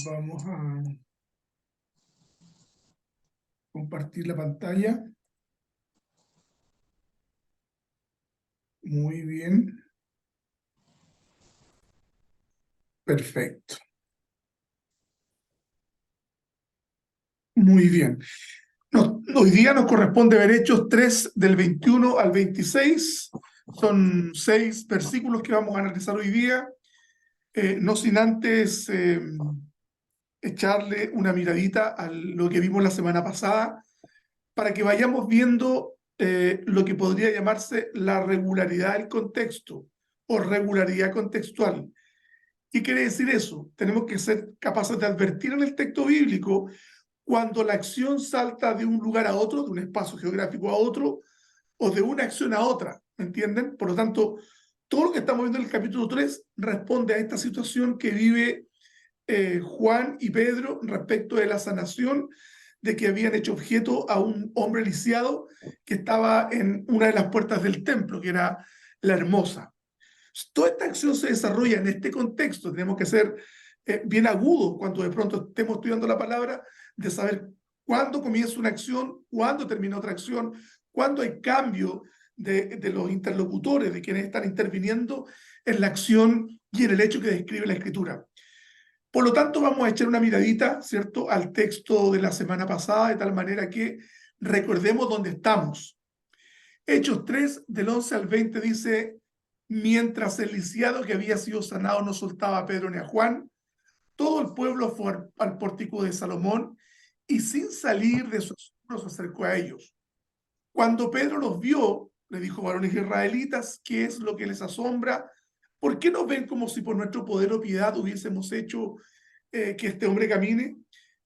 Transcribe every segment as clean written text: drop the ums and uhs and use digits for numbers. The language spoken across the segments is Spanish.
Vamos a compartir la pantalla. Muy bien. Perfecto. Muy bien. Hoy día nos corresponde ver Hechos 3 del 21 al 26. Son 6 versículos que vamos a analizar hoy día. No sin antes echarle una miradita a lo que vimos la semana pasada para que vayamos viendo lo que podría llamarse la regularidad del contexto o regularidad contextual. ¿Qué quiere decir eso? Tenemos que ser capaces de advertir en el texto bíblico cuando la acción salta de un lugar a otro, de un espacio geográfico a otro, o de una acción a otra, ¿me entienden? Por lo tanto, todo lo que estamos viendo en el capítulo 3 responde a esta situación que vive Juan y Pedro respecto de la sanación de que habían hecho objeto a un hombre lisiado que estaba en una de las puertas del templo, que era la Hermosa. Toda esta acción se desarrolla en este contexto. Tenemos que ser bien agudos cuando de pronto estemos estudiando la palabra, de saber cuándo comienza una acción, cuándo termina otra acción, cuándo hay cambio de los interlocutores, de quienes están interviniendo en la acción y en el hecho que describe la Escritura. Por lo tanto, vamos a echar una miradita, ¿cierto?, al texto de la semana pasada, de tal manera que recordemos dónde estamos. Hechos 3, del 11 al 20, dice: mientras el lisiado que había sido sanado no soltaba a Pedro ni a Juan, todo el pueblo fue al pórtico de Salomón y sin salir de su asombro se acercó a ellos. Cuando Pedro los vio, le dijo: varones israelitas, ¿qué es lo que les asombra? ¿Por qué nos ven como si por nuestro poder o piedad hubiésemos hecho que este hombre camine?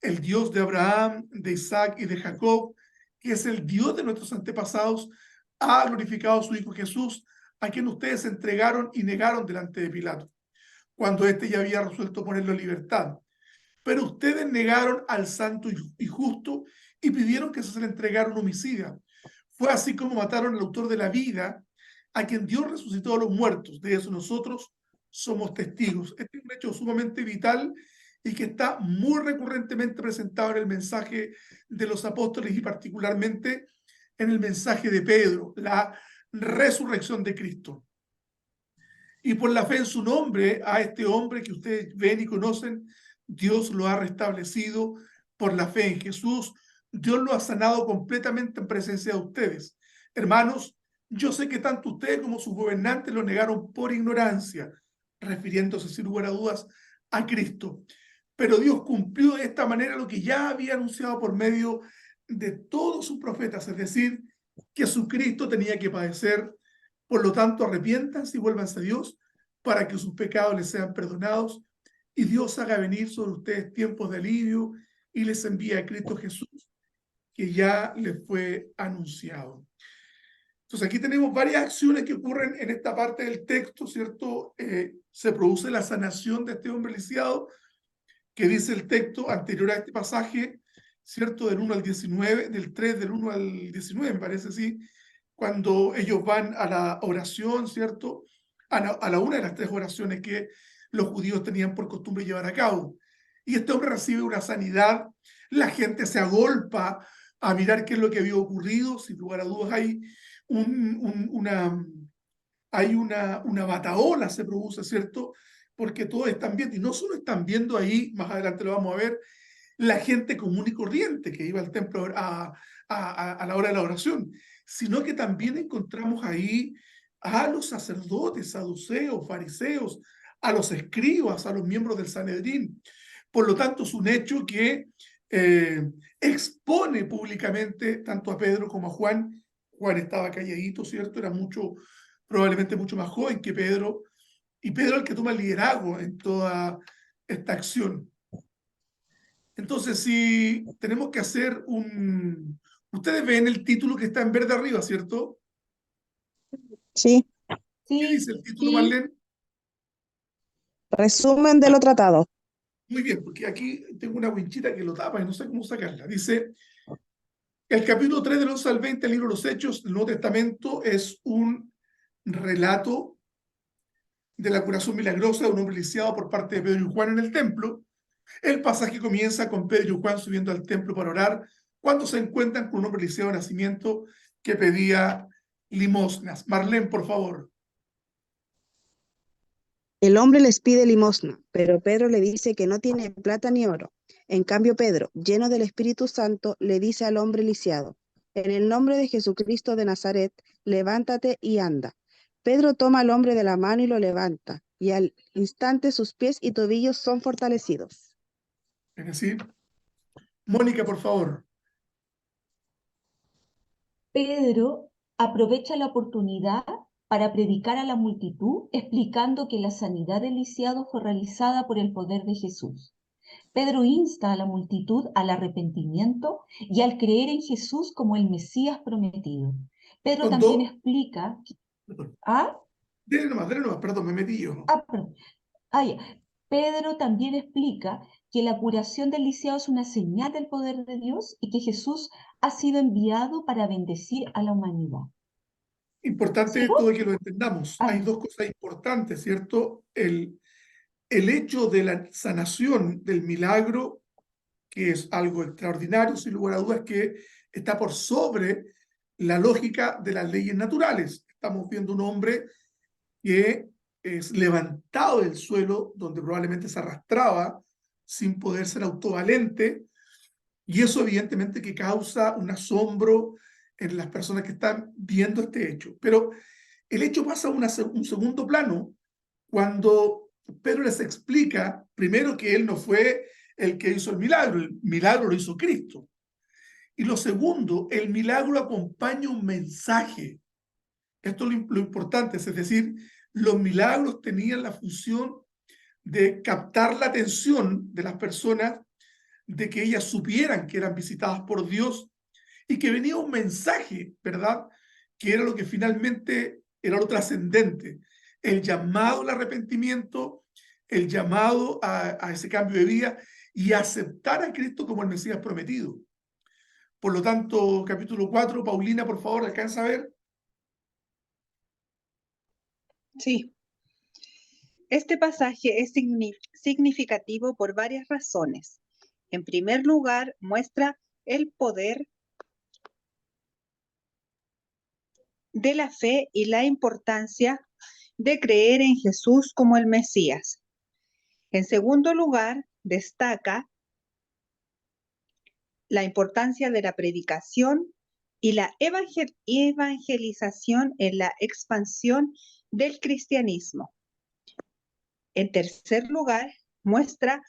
El Dios de Abraham, de Isaac y de Jacob, que es el Dios de nuestros antepasados, ha glorificado a su Hijo Jesús, a quien ustedes entregaron y negaron delante de Pilato, cuando éste ya había resuelto ponerlo en libertad. Pero ustedes negaron al santo y justo y pidieron que se le entregara un homicida. Fue así como mataron al autor de la vida, a quien Dios resucitó a los muertos. De eso nosotros somos testigos. Este es un hecho sumamente vital y que está muy recurrentemente presentado en el mensaje de los apóstoles y particularmente en el mensaje de Pedro, la resurrección de Cristo. Y por la fe en su nombre, a este hombre que ustedes ven y conocen, Dios lo ha restablecido por la fe en Jesús. Dios lo ha sanado completamente en presencia de ustedes. Hermanos, yo sé que tanto ustedes como sus gobernantes lo negaron por ignorancia, refiriéndose sin lugar a dudas a Cristo. Pero Dios cumplió de esta manera lo que ya había anunciado por medio de todos sus profetas, es decir, que su Cristo tenía que padecer. Por lo tanto, arrepiéntanse y vuélvanse a Dios para que sus pecados les sean perdonados y Dios haga venir sobre ustedes tiempos de alivio y les envíe a Cristo Jesús, que ya les fue anunciado. Entonces, aquí tenemos varias acciones que ocurren en esta parte del texto, ¿cierto? Se produce la sanación de este hombre lisiado, que dice el texto anterior a este pasaje, ¿cierto? Del 1 al 19, del 3 del 1 al 19, me parece, sí, cuando ellos van a la oración, ¿cierto? A la una de las 3 oraciones que los judíos tenían por costumbre llevar a cabo. Y este hombre recibe una sanidad, la gente se agolpa a mirar qué es lo que había ocurrido, sin lugar a dudas hay una batahola se produce, ¿cierto? Porque todos están viendo, y no solo están viendo ahí, más adelante lo vamos a ver, la gente común y corriente que iba al templo a la hora de la oración, sino que también encontramos ahí a los sacerdotes, saduceos, fariseos, a los escribas, a los miembros del Sanedrín. Por lo tanto, es un hecho que expone públicamente tanto a Pedro como a Juan. Juan estaba calladito, ¿cierto? Era probablemente mucho más joven que Pedro, y Pedro es el que toma el liderazgo en toda esta acción. Entonces, si tenemos que hacer un... Ustedes ven el título que está en verde arriba, ¿cierto? Sí, ¿Qué Sí, dice el título, sí, Marlene? resumen de lo tratado. Muy bien, porque aquí tengo una winchita que lo tapa y no sé cómo sacarla. Dice, el capítulo 3 del 11 al 20 del libro de los Hechos del Nuevo Testamento es un relato de la curación milagrosa de un hombre lisiado por parte de Pedro y Juan en el templo, El pasaje comienza con Pedro y Juan subiendo al templo para orar, cuando se encuentran con un hombre lisiado de nacimiento que pedía limosnas. Marlene, por favor. El hombre les pide limosna, pero Pedro le dice que no tiene plata ni oro. En cambio, Pedro, lleno del Espíritu Santo, le dice al hombre lisiado, en el nombre de Jesucristo de Nazaret, levántate y anda. Pedro toma al hombre de la mano y lo levanta, y al instante sus pies y tobillos son fortalecidos. Es decir, Mónica, por favor. Pedro aprovecha la oportunidad para predicar a la multitud, explicando que la sanidad del lisiado fue realizada por el poder de Jesús. Pedro insta a la multitud al arrepentimiento y al creer en Jesús como el Mesías prometido. Pedro también explica... ¿Ah? Dele nomás, perdón, me metí yo. Perdón. Ya. Pedro también explica que la curación del lisiado es una señal del poder de Dios y que Jesús ha sido enviado para bendecir a la humanidad. Importante ¿Sigo? todo que lo entendamos. Hay dos cosas importantes, ¿cierto? El hecho de la sanación del milagro, que es algo extraordinario, sin lugar a dudas, que está por sobre la lógica de las leyes naturales. Estamos viendo un hombre que es levantado del suelo, donde probablemente se arrastraba sin poder ser autovalente, y eso evidentemente que causa un asombro en las personas que están viendo este hecho. Pero el hecho pasa a un segundo plano cuando Pedro les explica, primero, que él no fue el que hizo el milagro lo hizo Cristo. Y lo segundo, el milagro acompaña un mensaje. Esto es lo importante, es decir, los milagros tenían la función de captar la atención de las personas, de que ellas supieran que eran visitadas por Dios y que venía un mensaje, ¿verdad? Que era lo que finalmente era lo trascendente, el llamado al arrepentimiento, el llamado a ese cambio de vida y aceptar a Cristo como el Mesías prometido. Por lo tanto, capítulo 4, Paulina, por favor, ¿alcanza a ver? Sí. Este pasaje es significativo por varias razones. En primer lugar, muestra el poder de la fe y la importancia de creer en Jesús como el Mesías. En segundo lugar, destaca la importancia de la predicación y la evangelización en la expansión del cristianismo. En tercer lugar, muestra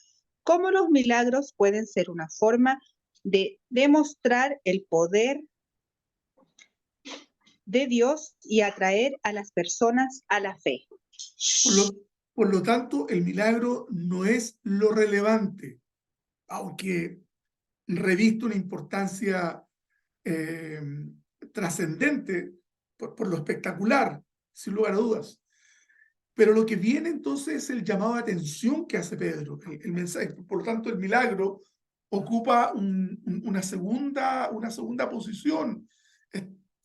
cómo los milagros pueden ser una forma de demostrar el poder de Dios y atraer a las personas a la fe. Por lo tanto, el milagro no es lo relevante, aunque reviste una importancia trascendente por lo espectacular, sin lugar a dudas. Pero lo que viene entonces es el llamado de atención que hace Pedro, el mensaje. Por lo tanto, el milagro ocupa una segunda posición,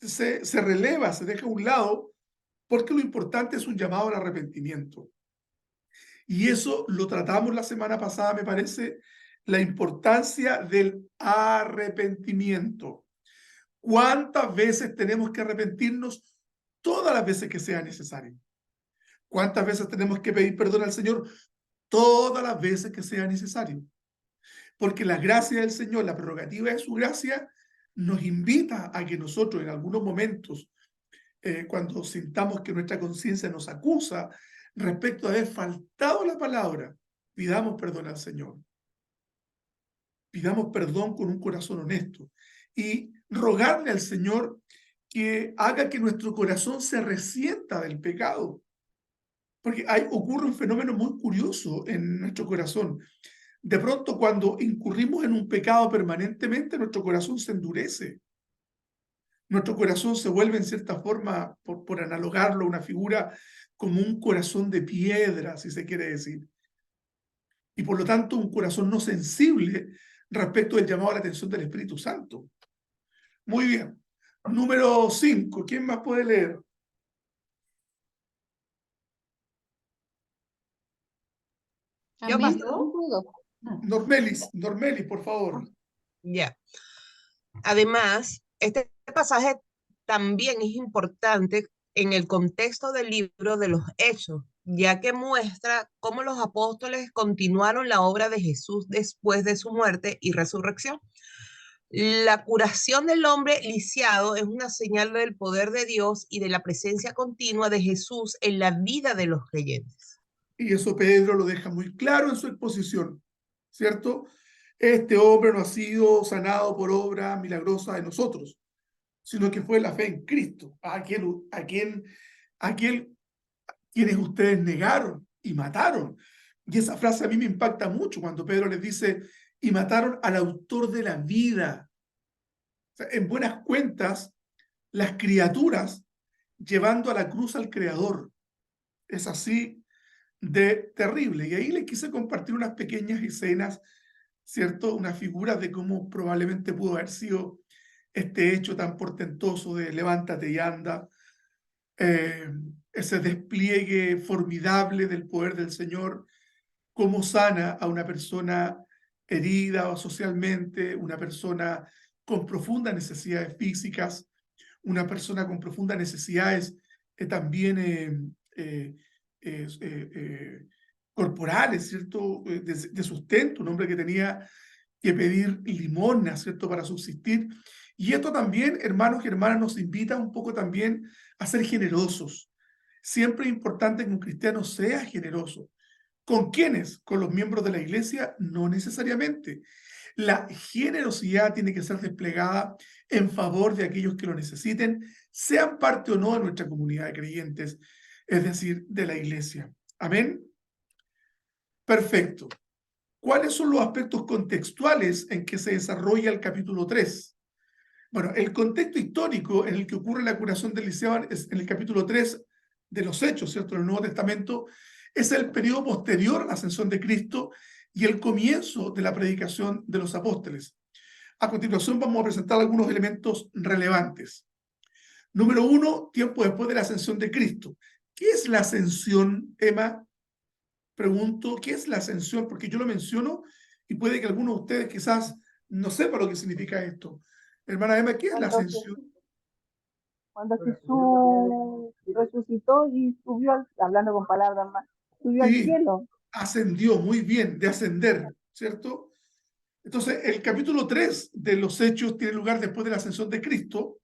se releva, se deja a un lado, porque lo importante es un llamado al arrepentimiento. Y eso lo tratamos la semana pasada, me parece, la importancia del arrepentimiento. ¿Cuántas veces tenemos que arrepentirnos? Todas las veces que sea necesario. ¿Cuántas veces tenemos que pedir perdón al Señor? Todas las veces que sea necesario. Porque la gracia del Señor, la prerrogativa de su gracia, nos invita a que nosotros en algunos momentos, cuando sintamos que nuestra conciencia nos acusa respecto a haber faltado la palabra, pidamos perdón al Señor. Pidamos perdón con un corazón honesto y rogarle al Señor que haga que nuestro corazón se resienta del pecado. Porque ocurre un fenómeno muy curioso en nuestro corazón. De pronto, cuando incurrimos en un pecado permanentemente, nuestro corazón se endurece. Nuestro corazón se vuelve, en cierta forma, por analogarlo a una figura, como un corazón de piedra, si se quiere decir. Y por lo tanto, un corazón no sensible respecto del llamado a la atención del Espíritu Santo. Muy bien. Número 5. ¿Quién más puede leer? Yo más. Normelis, por favor. Ya. Además, este pasaje también es importante en el contexto del libro de los Hechos, ya que muestra cómo los apóstoles continuaron la obra de Jesús después de su muerte y resurrección. La curación del hombre lisiado es una señal del poder de Dios y de la presencia continua de Jesús en la vida de los creyentes. Y eso Pedro lo deja muy claro en su exposición, ¿cierto? Este hombre no ha sido sanado por obra milagrosa de nosotros, sino que fue la fe en Cristo, quienes ustedes negaron y mataron. Y esa frase a mí me impacta mucho cuando Pedro les dice, y mataron al autor de la vida. O sea, en buenas cuentas, las criaturas llevando a la cruz al Creador. Es así de terrible. Y ahí les quise compartir unas pequeñas escenas, ¿cierto? Unas figuras de cómo probablemente pudo haber sido este hecho tan portentoso de levántate y anda, ese despliegue formidable del poder del Señor, cómo sana a una persona herida o socialmente, una persona con profundas necesidades físicas, una persona con profundas necesidades también corporales, ¿cierto? De sustento, un hombre que tenía que pedir limosna, ¿cierto? Para subsistir. Y esto también, hermanos y hermanas, nos invita un poco también a ser generosos. Siempre es importante que un cristiano sea generoso. ¿Con quiénes? ¿Con los miembros de la iglesia? No necesariamente. La generosidad tiene que ser desplegada en favor de aquellos que lo necesiten, sean parte o no de nuestra comunidad de creyentes, es decir, de la iglesia. ¿Amén? Perfecto. ¿Cuáles son los aspectos contextuales en que se desarrolla el capítulo 3? Bueno, el contexto histórico en el que ocurre la curación del lisiado es en el capítulo 3 de los Hechos, ¿cierto? En el Nuevo Testamento, es el periodo posterior a la ascensión de Cristo y el comienzo de la predicación de los apóstoles. A continuación vamos a presentar algunos elementos relevantes. Número 1, tiempo después de la ascensión de Cristo. ¿Qué es la ascensión, Emma? Pregunto, ¿qué es la ascensión? Porque yo lo menciono y puede que algunos de ustedes quizás no sepan lo que significa esto. Hermana Emma, ¿qué es la ascensión? Cuando Jesús resucitó y subió, hablando con palabras más, subió al cielo. Ascendió, muy bien, de ascender, ¿cierto? Entonces, el capítulo 3 de los Hechos tiene lugar después de la ascensión de Cristo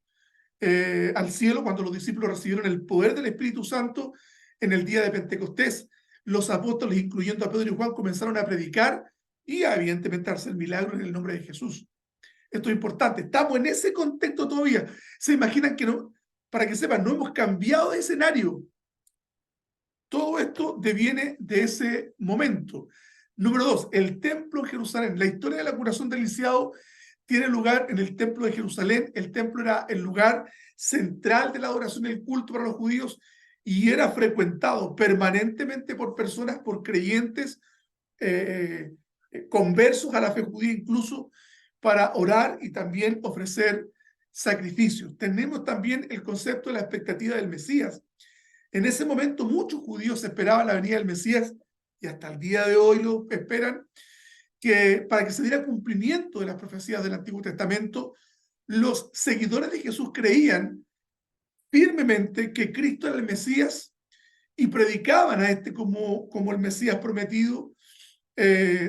al cielo, cuando los discípulos recibieron el poder del Espíritu Santo en el día de Pentecostés. Los apóstoles, incluyendo a Pedro y Juan, comenzaron a predicar y a, evidentemente, a hacer milagros en el nombre de Jesús. Esto es importante. Estamos en ese contexto todavía. ¿Se imaginan que no? Para que sepan, no hemos cambiado de escenario. Todo esto deviene de ese momento. Número 2, el templo en Jerusalén. La historia de la curación del lisiado tiene lugar en el templo de Jerusalén. El templo era el lugar central de la adoración y el culto para los judíos y era frecuentado permanentemente por personas, por creyentes, conversos a la fe judía incluso, para orar y también ofrecer sacrificios. Tenemos también el concepto de la expectativa del Mesías. En ese momento muchos judíos esperaban la venida del Mesías y hasta el día de hoy lo esperan, que para que se diera cumplimiento de las profecías del Antiguo Testamento, los seguidores de Jesús creían firmemente que Cristo era el Mesías y predicaban a este como el Mesías prometido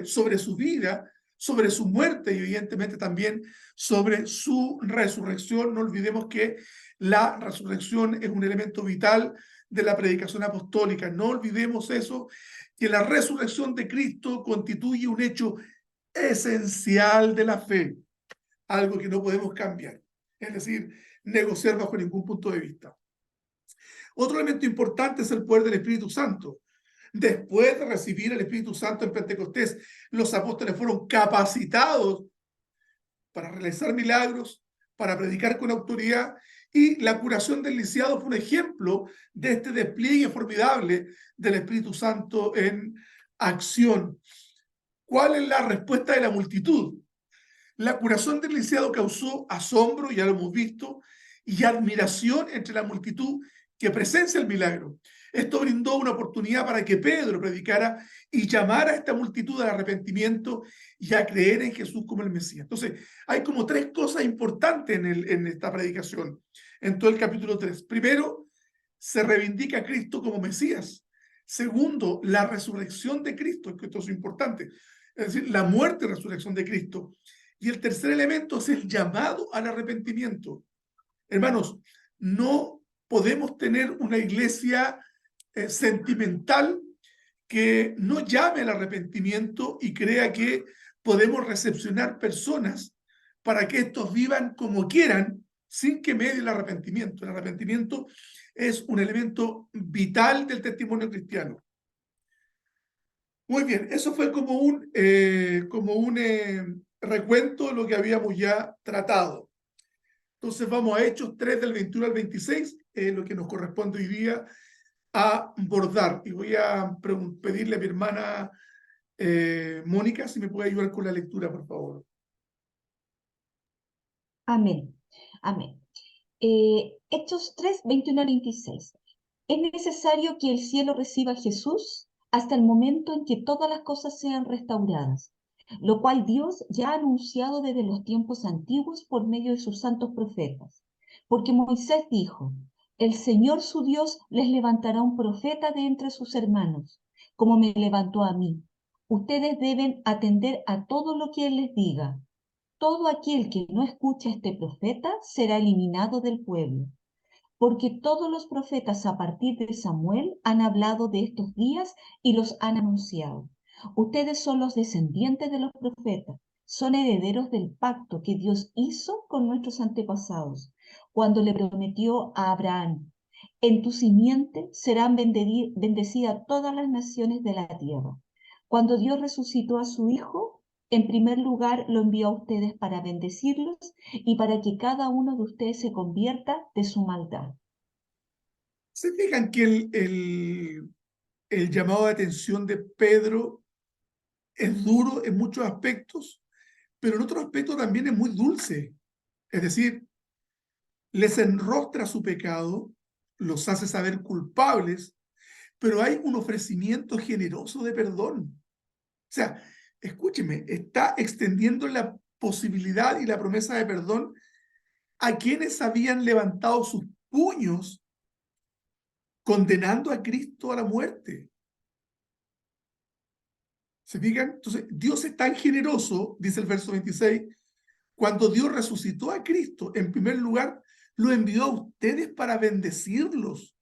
sobre su vida, sobre su muerte y evidentemente también sobre su resurrección. No olvidemos que la resurrección es un elemento vital de la predicación apostólica. No olvidemos eso, que la resurrección de Cristo constituye un hecho esencial de la fe, algo que no podemos cambiar, es decir, negociar bajo ningún punto de vista. Otro elemento importante es el poder del Espíritu Santo. Después de recibir el Espíritu Santo en Pentecostés, los apóstoles fueron capacitados para realizar milagros, para predicar con autoridad, y la curación del lisiado fue un ejemplo de este despliegue formidable del Espíritu Santo en acción. ¿Cuál es la respuesta de la multitud? La curación del lisiado causó asombro, ya lo hemos visto, y admiración entre la multitud que presencia el milagro. Esto brindó una oportunidad para que Pedro predicara y llamara a esta multitud al arrepentimiento y a creer en Jesús como el Mesías. Entonces, hay como tres cosas importantes en esta predicación, en todo el capítulo 3. Primero, se reivindica a Cristo como Mesías. Segundo, la resurrección de Cristo, que esto es importante, es decir, la muerte y resurrección de Cristo. Y el tercer elemento es el llamado al arrepentimiento. Hermanos, no podemos tener una iglesia sentimental que no llame al arrepentimiento y crea que podemos recepcionar personas para que estos vivan como quieran sin que medie el arrepentimiento. El arrepentimiento es un elemento vital del testimonio cristiano. Muy bien, eso fue como un recuento de lo que habíamos ya tratado. Entonces vamos a Hechos 3 del 21 al 26, lo que nos corresponde hoy día a abordar. Y voy a pedirle a mi hermana Mónica si me puede ayudar con la lectura, por favor. Amén. Amén. Hechos 3, 21 al 26. Es necesario que el cielo reciba a Jesús hasta el momento en que todas las cosas sean restauradas, lo cual Dios ya ha anunciado desde los tiempos antiguos por medio de sus santos profetas. Porque Moisés dijo: el Señor su Dios les levantará un profeta de entre sus hermanos, como me levantó a mí. Ustedes deben atender a todo lo que Él les diga. Todo aquel que no escuche a este profeta será eliminado del pueblo. Porque todos los profetas a partir de Samuel han hablado de estos días y los han anunciado. Ustedes son los descendientes de los profetas, son herederos del pacto que Dios hizo con nuestros antepasados, cuando le prometió a Abraham: en tu simiente serán bendecidas todas las naciones de la tierra. Cuando Dios resucitó a su Hijo, en primer lugar lo envió a ustedes para bendecirlos y para que cada uno de ustedes se convierta de su maldad. ¿Se fijan que el llamado de atención de Pedro es duro en muchos aspectos, pero en otros aspectos también es muy dulce? Es decir, les enrostra su pecado, los hace saber culpables, pero hay un ofrecimiento generoso de perdón. O sea, escúcheme, está extendiendo la posibilidad y la promesa de perdón a quienes habían levantado sus puños condenando a Cristo a la muerte. ¿Se fijan? Entonces, Dios es tan generoso, dice el verso 26, cuando Dios resucitó a Cristo, en primer lugar, lo envió a ustedes para bendecirlos.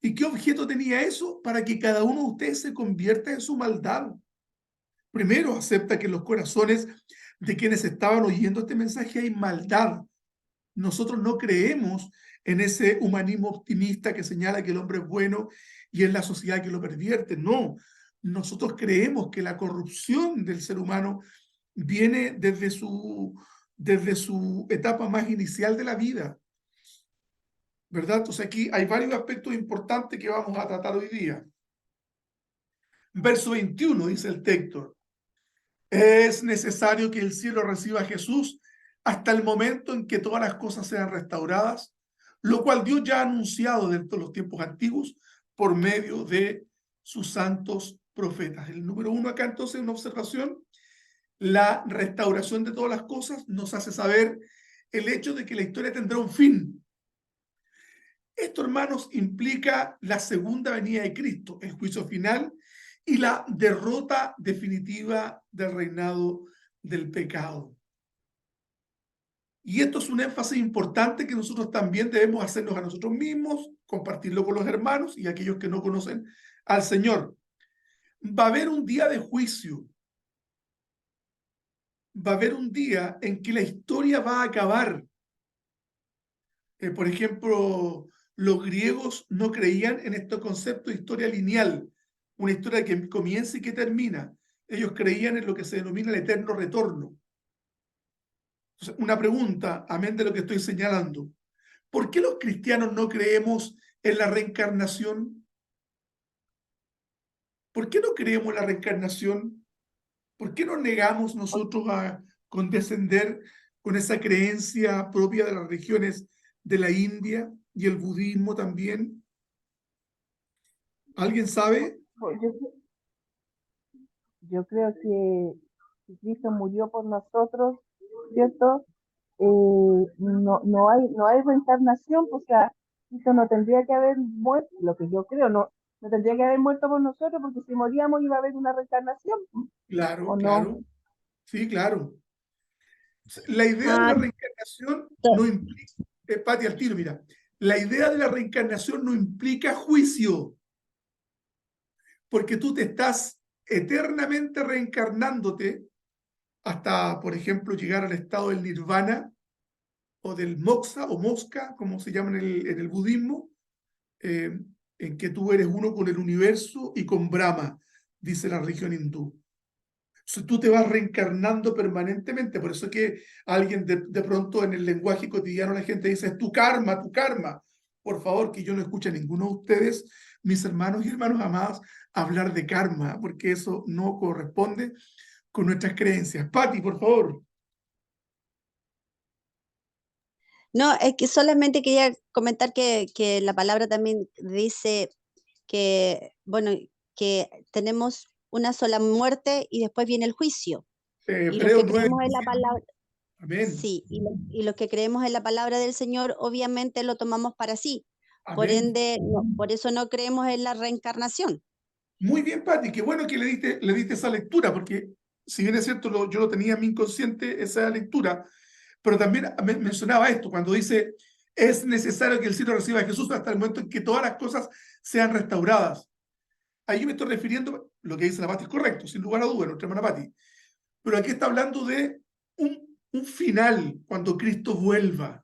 ¿Y qué objeto tenía eso? Para que cada uno de ustedes se convierta en su maldad. Primero, acepta que en los corazones de quienes estaban oyendo este mensaje hay maldad. Nosotros no creemos en ese humanismo optimista que señala que el hombre es bueno y es la sociedad que lo pervierte. No, nosotros creemos que la corrupción del ser humano viene desde su etapa más inicial de la vida, ¿verdad? Entonces aquí hay varios aspectos importantes que vamos a tratar hoy día. Verso 21 dice el texto: es necesario que el cielo reciba a Jesús hasta el momento en que todas las cosas sean restauradas, lo cual Dios ya ha anunciado desde los tiempos antiguos por medio de sus santos profetas. El número uno acá entonces, una observación: la restauración de todas las cosas nos hace saber el hecho de que la historia tendrá un fin. Esto, hermanos, implica la segunda venida de Cristo, el juicio final y la derrota definitiva del reinado del pecado. Y esto es un énfasis importante que nosotros también debemos hacernos a nosotros mismos, compartirlo con los hermanos y aquellos que no conocen al Señor. Va a haber un día de juicio. Va a haber un día en que la historia va a acabar. Por ejemplo, los griegos no creían en este concepto de historia lineal, una historia que comienza y que termina. Ellos creían en lo que se denomina el eterno retorno. Entonces, una pregunta, amén de lo que estoy señalando: ¿por qué los cristianos no creemos en la reencarnación? ¿Por qué no creemos en la reencarnación? ¿Por qué nos negamos nosotros a condescender con esa creencia propia de las religiones de la India y el budismo también? ¿Alguien sabe? Pues yo creo que si Cristo murió por nosotros, ¿cierto? No hay reencarnación, o sea, Cristo no tendría que haber muerto, lo que yo creo, no tendría que haber muerto por nosotros, porque si moríamos iba a haber una reencarnación, Claro, ¿o no? claro. Sí, claro. La idea de Ah, la reencarnación no implica, Pati, al tiro, mira, la idea de la reencarnación no implica juicio, porque tú te estás eternamente reencarnándote hasta, por ejemplo, llegar al estado del nirvana o del moksha o mosca, como se llama en el budismo, eh, en que tú eres uno con el universo y con Brahma, dice la religión hindú. Entonces, tú te vas reencarnando permanentemente, por eso es que alguien de pronto en el lenguaje cotidiano la gente dice, es tu karma, tu karma. Por favor, que yo no escuche a ninguno de ustedes, mis hermanos y hermanas amadas, hablar de karma, porque eso no corresponde con nuestras creencias. Pati, por favor. no, es que solamente quería comentar que la palabra también dice que, bueno, que tenemos una sola muerte y después viene el juicio. Y los Hebreos que 9, creemos en la palabra, amén, sí, y los que creemos en la palabra del Señor, obviamente lo tomamos para sí. Por amén. ende, por eso no creemos en la reencarnación. Muy bien, Pati, qué bueno que le diste esa lectura, porque si bien es cierto, yo lo tenía en mi inconsciente, esa lectura, pero también mencionaba esto, cuando dice, es necesario que el cielo reciba a Jesús hasta el momento en que todas las cosas sean restauradas. Ahí me estoy refiriendo, lo que dice la Pati es correcto, sin lugar a dudas, nuestra hermana Pati, pero aquí está hablando de un final, cuando Cristo vuelva.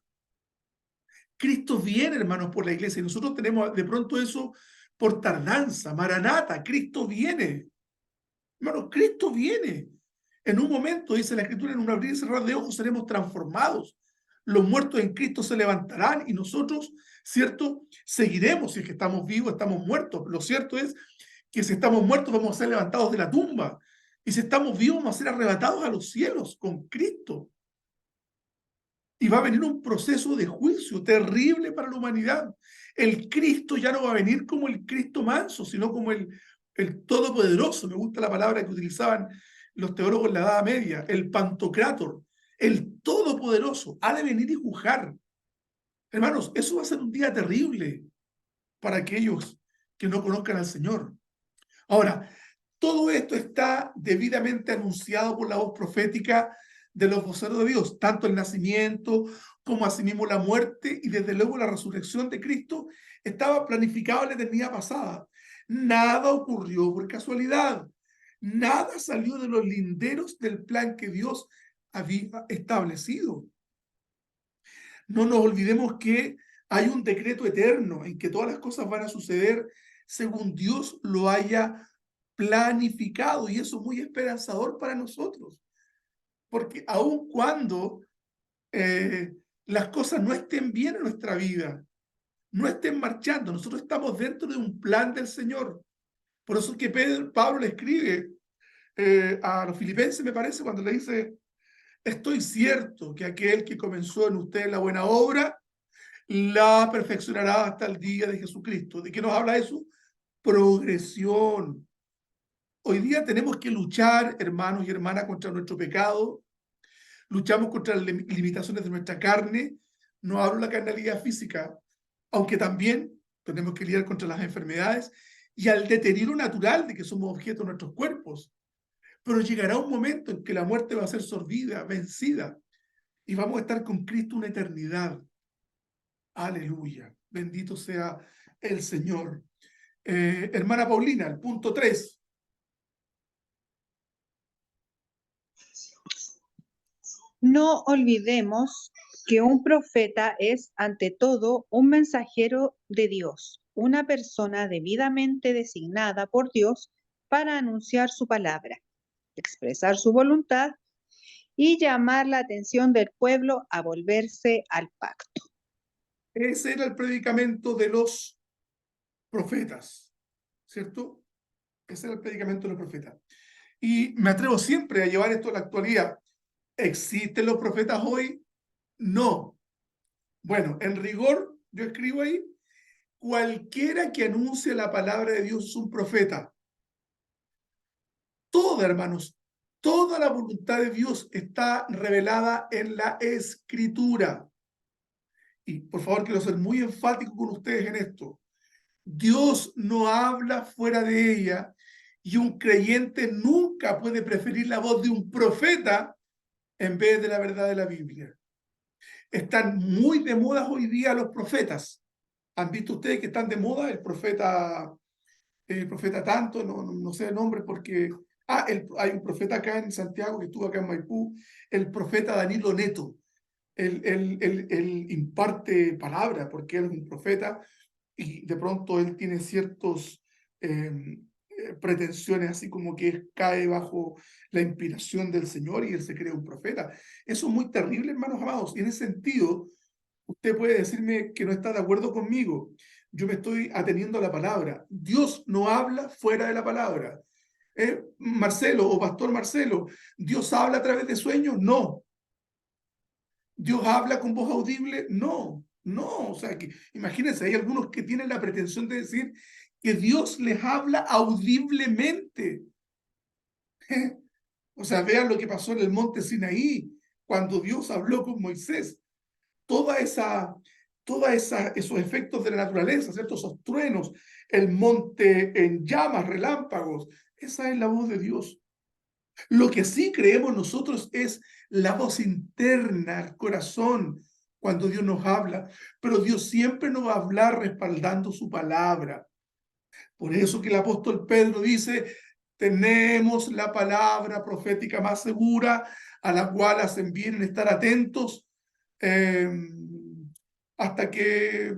Cristo viene, hermanos, por la iglesia, y nosotros tenemos de pronto eso por tardanza, Maranata, Cristo viene. Hermanos, Cristo viene. En un momento, dice la Escritura, en un abrir y cerrar de ojos seremos transformados. Los muertos en Cristo se levantarán y nosotros, ¿cierto? Seguiremos. Si es que estamos vivos, estamos muertos. Lo cierto es que si estamos muertos vamos a ser levantados de la tumba. Y si estamos vivos vamos a ser arrebatados a los cielos con Cristo. Y va a venir un proceso de juicio terrible para la humanidad. El Cristo ya no va a venir como el Cristo manso, sino como el todopoderoso. Me gusta la palabra que utilizaban los teólogos en la Edad Media, el Pantocrátor, el todopoderoso. Ha de venir y juzgar. Hermanos, eso va a ser un día terrible para aquellos que no conozcan al Señor. Ahora, todo esto está debidamente anunciado por la voz profética de los voceros de Dios, tanto el nacimiento como asimismo la muerte y desde luego la resurrección de Cristo estaba planificado en la eternidad pasada. Nada ocurrió por casualidad. Nada salió de los linderos del plan que Dios había establecido. No nos olvidemos que hay un decreto eterno en que todas las cosas van a suceder según Dios lo haya planificado, y eso es muy esperanzador para nosotros, porque aun cuando las cosas no estén bien en nuestra vida, no estén marchando, nosotros estamos dentro de un plan del Señor. Por eso es que Pablo le escribe a los filipenses, me parece, cuando le dice, estoy cierto que aquel que comenzó en usted la buena obra, la perfeccionará hasta el día de Jesucristo. ¿De qué nos habla eso? Progresión. Hoy día tenemos que luchar, hermanos y hermanas, contra nuestro pecado. Luchamos contra las limitaciones de nuestra carne. No hablo de la carnalidad física, aunque también tenemos que lidiar contra las enfermedades y al deterioro natural de que somos objeto de nuestros cuerpos. Pero llegará un momento en que la muerte va a ser sorbida, vencida, y vamos a estar con Cristo una eternidad. Aleluya. Bendito sea el Señor. Hermana Paulina, el punto 3. No olvidemos que un profeta es, ante todo, un mensajero de Dios, una persona debidamente designada por Dios para anunciar su palabra, expresar su voluntad y llamar la atención del pueblo a volverse al pacto. Ese era el predicamento de los profetas, ¿cierto? Ese era el predicamento de los profetas. Y me atrevo siempre a llevar esto a la actualidad. ¿Existen los profetas hoy? No. Bueno, en rigor, yo escribo ahí, cualquiera que anuncie la palabra de Dios es un profeta. Toda, hermanos, toda la voluntad de Dios está revelada en la Escritura. Y por favor, quiero ser muy enfático con ustedes en esto. Dios no habla fuera de ella y un creyente nunca puede preferir la voz de un profeta en vez de la verdad de la Biblia. Están muy de moda hoy día los profetas. ¿Han visto ustedes que están de moda el profeta tanto? No sé el nombre porque... hay un profeta acá en Santiago que estuvo acá en Maipú, el profeta Danilo Neto. Él imparte palabra porque él es un profeta y de pronto él tiene ciertos pretensiones así como que cae bajo la inspiración del Señor y él se cree un profeta. Eso es muy terrible, hermanos amados. Y en ese sentido, usted puede decirme que no está de acuerdo conmigo. Yo me estoy ateniendo a la palabra. Dios no habla fuera de la palabra. Marcelo o Pastor Marcelo, ¿Dios habla a través de sueños? No. ¿Dios habla con voz audible? No, no. O sea, que imagínense, hay algunos que tienen la pretensión de decir que Dios les habla audiblemente. O sea, vean lo que pasó en el monte Sinaí, cuando Dios habló con Moisés. Esos efectos de la naturaleza, ¿cierto? Esos truenos, el monte en llamas, relámpagos, esa es la voz de Dios. Lo que sí creemos nosotros es la voz interna, el corazón, cuando Dios nos habla, pero Dios siempre nos va a hablar respaldando su palabra. Por eso que el apóstol Pedro dice, tenemos la palabra profética más segura, a la cual hacen bien en estar atentos, hasta que,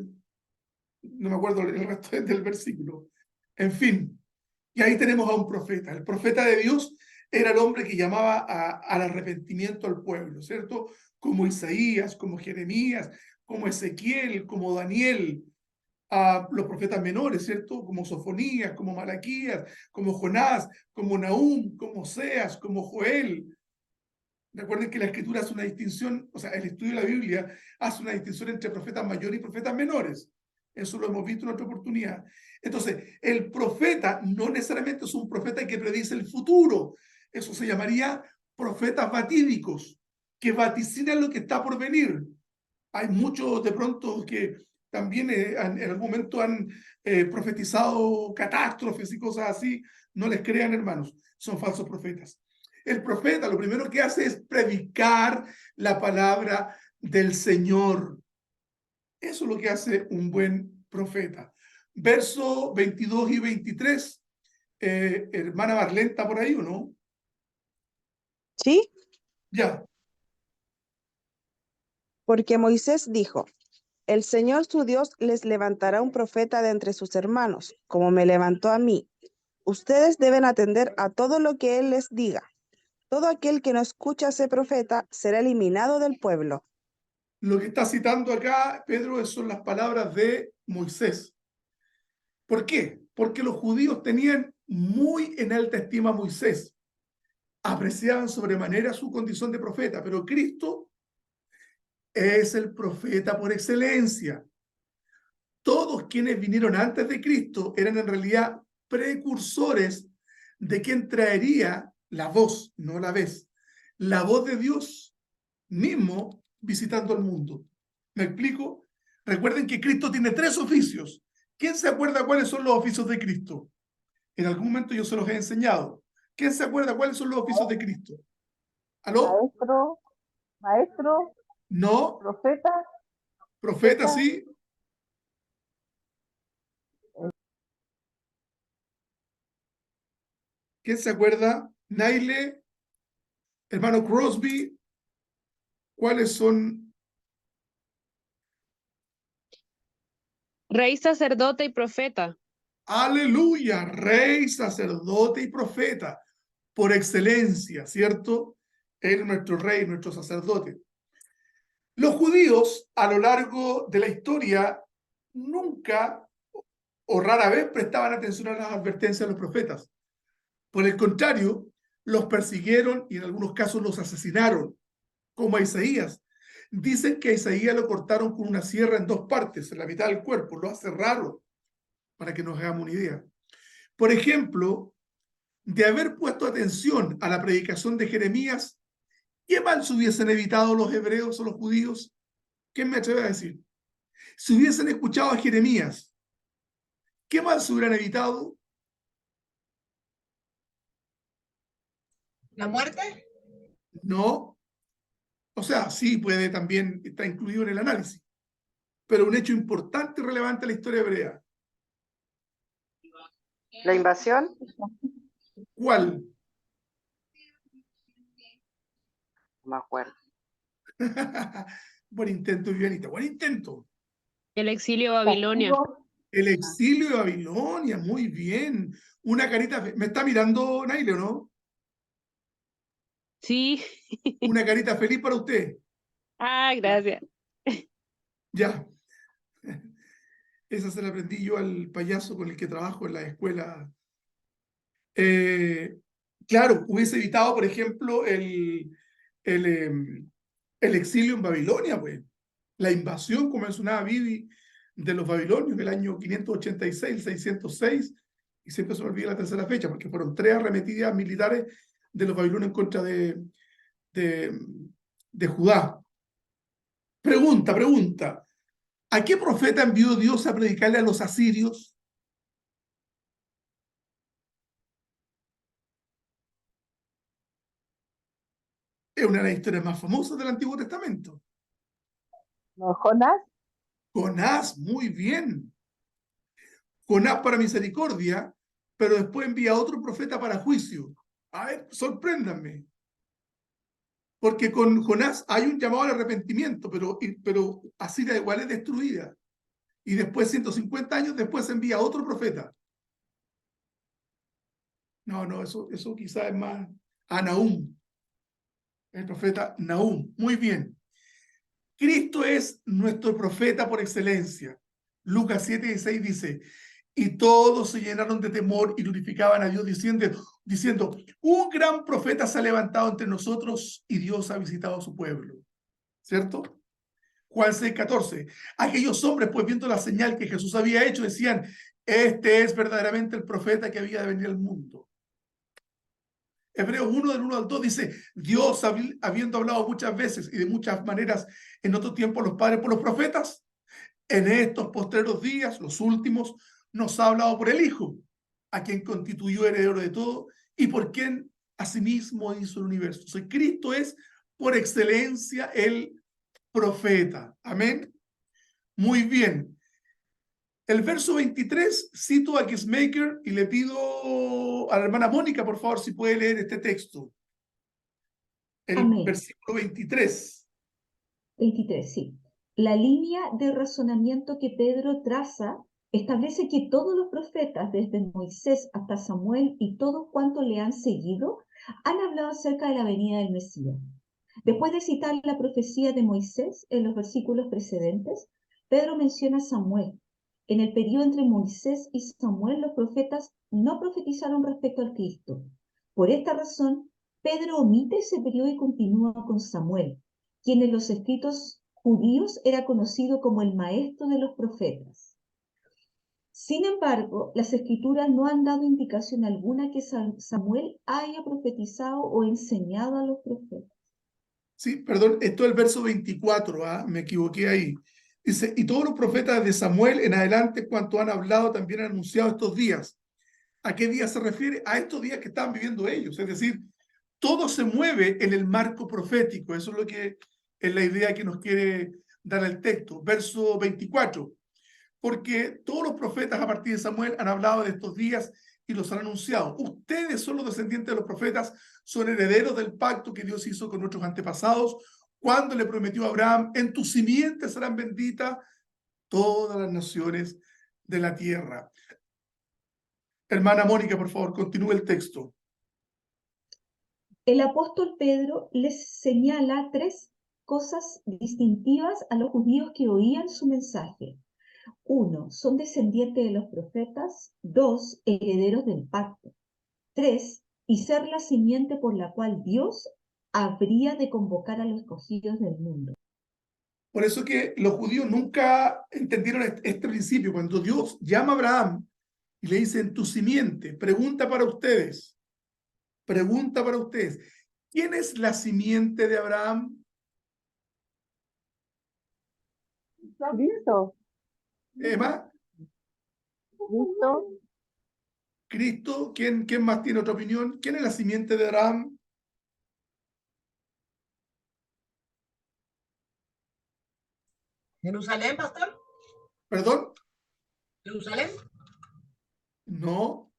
no me acuerdo el resto del versículo. En fin, y ahí tenemos a un profeta. El profeta de Dios era el hombre que llamaba al arrepentimiento al pueblo, ¿cierto? Como Isaías, como Jeremías, como Ezequiel, como Daniel, a los profetas menores, ¿cierto? Como Sofonías, como Malaquías, como Jonás, como Nahum, como Oseas, como Joel. Recuerden que la escritura hace una distinción, o sea, el estudio de la Biblia hace una distinción entre profetas mayores y profetas menores. Eso lo hemos visto en otra oportunidad. Entonces, el profeta no necesariamente es un profeta que predice el futuro. Eso se llamaría profetas vatídicos, que vaticinan lo que está por venir. Hay muchos de pronto que también en algún momento han profetizado catástrofes y cosas así. No les crean, hermanos, son falsos profetas. El profeta lo primero que hace es predicar la palabra del Señor. Eso es lo que hace un buen profeta. Verso 22 y 23. Hermana Marlene, ¿está por ahí o no? ¿Sí? Ya. Porque Moisés dijo, el Señor su Dios les levantará un profeta de entre sus hermanos, como me levantó a mí. Ustedes deben atender a todo lo que él les diga. Todo aquel que no escucha a ese profeta será eliminado del pueblo. Lo que está citando acá Pedro son las palabras de Moisés. ¿Por qué? Porque los judíos tenían muy en alta estima a Moisés. Apreciaban sobremanera su condición de profeta, pero Cristo es el profeta por excelencia. Todos quienes vinieron antes de Cristo eran en realidad precursores de quien traería la voz, no la vez, la voz de Dios mismo visitando al mundo. ¿Me explico? Recuerden que Cristo tiene 3 oficios. ¿Quién se acuerda cuáles son los oficios de Cristo? En algún momento yo se los he enseñado. ¿Quién se acuerda cuáles son los oficios de Cristo? ¿Aló? Maestro, No, profeta, profeta, sí. ¿Quién se acuerda? Naile, hermano Crosby, ¿cuáles son? Rey, sacerdote y profeta. Aleluya, rey, sacerdote y profeta, por excelencia, ¿cierto? Él es nuestro rey, nuestro sacerdote. Los judíos, a lo largo de la historia, nunca o rara vez prestaban atención a las advertencias de los profetas. Por el contrario, los persiguieron y en algunos casos los asesinaron, como a Isaías. Dicen que a Isaías lo cortaron con una sierra en dos partes, en la mitad del cuerpo. Lo hace raro, para que nos hagamos una idea. Por ejemplo, de haber puesto atención a la predicación de Jeremías, ¿qué mal se hubiesen evitado los hebreos o los judíos? ¿Quién me atreve a decir? Si hubiesen escuchado a Jeremías, ¿qué mal se hubieran evitado? ¿La muerte? No. O sea, sí puede también estar incluido en el análisis, pero un hecho importante y relevante en la historia hebrea. ¿La invasión? ¿Cuál? No me acuerdo. Buen intento, Vivianita, buen intento. El exilio a Babilonia. Castigo. El exilio de Babilonia, muy bien. Una carita, ¿me está mirando Naile o no? Sí. Una carita feliz para usted. Ah, gracias. Ya. Esa se la aprendí yo al payaso con el que trabajo en la escuela. Claro, hubiese evitado, por ejemplo, el, el exilio en Babilonia, pues. La invasión, como mencionaba Vivi, de los babilonios del año 586, 606, y siempre se me olvida la tercera fecha, porque fueron 3 arremetidas militares de los babilonios en contra de Judá. Pregunta. ¿A qué profeta envió Dios a predicarle a los asirios? Es una de las historias más famosas del Antiguo Testamento. No, Jonás. Jonás, muy bien. Jonás para misericordia, pero después envía a otro profeta para juicio. A ver, sorpréndanme. Porque con Jonás hay un llamado al arrepentimiento, pero Asiria igual es destruida. Y después, 150 años después, envía a otro profeta. No, eso quizás es más a Nahum, el profeta Nahum. Muy bien. Cristo es nuestro profeta por excelencia. Lucas 7:16 dice, y todos se llenaron de temor y glorificaban a Dios diciendo, un gran profeta se ha levantado entre nosotros y Dios ha visitado a su pueblo. ¿Cierto? Juan 6:14. Aquellos hombres, pues viendo la señal que Jesús había hecho, decían, este es verdaderamente el profeta que había de venir al mundo. Hebreos 1 del 1 al 2 dice, Dios habiendo hablado muchas veces y de muchas maneras en otro tiempo los padres por los profetas, en estos postreros días, los últimos, nos ha hablado por el Hijo, a quien constituyó heredero de todo y por quien asimismo hizo el universo. O sea, Cristo es por excelencia el profeta. Amén. Muy bien. El verso 23, cito a Gismaker y le pido a la hermana Mónica, por favor, si puede leer este texto. El Amén. versículo 23. 23, sí. La línea de razonamiento que Pedro traza establece que todos los profetas, desde Moisés hasta Samuel y todos cuantos le han seguido, han hablado acerca de la venida del Mesías. Después de citar la profecía de Moisés en los versículos precedentes, Pedro menciona a Samuel. En el periodo entre Moisés y Samuel, los profetas no profetizaron respecto al Cristo. Por esta razón, Pedro omite ese periodo y continúa con Samuel, quien en los escritos judíos era conocido como el maestro de los profetas. Sin embargo, las escrituras no han dado indicación alguna que Samuel haya profetizado o enseñado a los profetas. Sí, perdón, esto es el verso 24, me equivoqué ahí. Dice, y todos los profetas de Samuel en adelante, cuanto han hablado, también han anunciado estos días. ¿A qué días se refiere? A estos días que están viviendo ellos. Es decir, todo se mueve en el marco profético. Eso es lo que es la idea que nos quiere dar el texto. Verso 24. Porque todos los profetas a partir de Samuel han hablado de estos días y los han anunciado. Ustedes son los descendientes de los profetas, son herederos del pacto que Dios hizo con nuestros antepasados cuando le prometió a Abraham, en tu simiente serán benditas todas las naciones de la tierra. Hermana Mónica, por favor, continúe el texto. El apóstol Pedro les señala 3 cosas distintivas a los judíos que oían su mensaje. 1, son descendientes de los profetas. 2, herederos del pacto. 3, y ser la simiente por la cual Dios habría de convocar a los escogidos del mundo. Por eso que los judíos nunca entendieron este principio. Cuando Dios llama a Abraham y le dice, en tu simiente, pregunta para ustedes, ¿quién es la simiente de Abraham? Cristo. Emma, Cristo. Cristo. ¿Quién más tiene otra opinión? ¿Quién es la simiente de Abraham? ¿Jerusalén, pastor? ¿Perdón? ¿Jerusalén? No.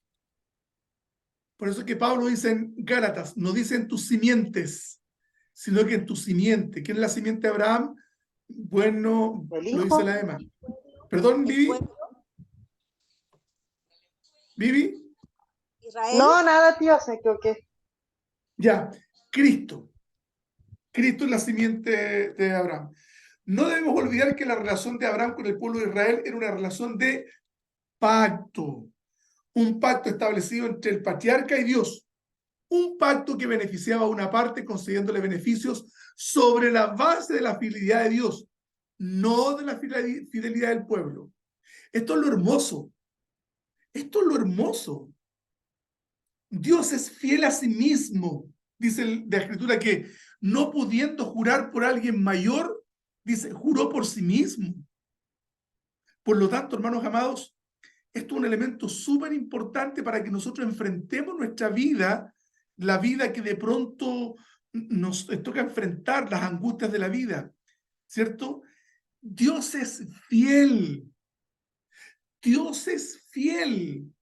Por eso es que Pablo dice en Gálatas, no dice en tus simientes, sino que en tu simiente. ¿Quién es la simiente de Abraham? Bueno, ¿El lo hijo? dice la Emma. ¿Perdón, Vivi? ¿Vivi? Israel. No, nada, tío, se equivoqué. Ya, Cristo. Cristo es la simiente de Abraham. No debemos olvidar que la relación de Abraham con el pueblo de Israel era una relación de pacto. Un pacto establecido entre el patriarca y Dios. Un pacto que beneficiaba a una parte concediéndole beneficios sobre la base de la fidelidad de Dios, no de la fidelidad del pueblo. Esto es lo hermoso. Esto es lo hermoso. Dios es fiel a sí mismo. Dice la Escritura que no pudiendo jurar por alguien mayor, dice, juró por sí mismo. Por lo tanto, hermanos amados, esto es un elemento súper importante para que nosotros enfrentemos nuestra vida, la vida que de pronto nos toca enfrentar, las angustias de la vida, ¿cierto? Dios es fiel. Dios es fiel.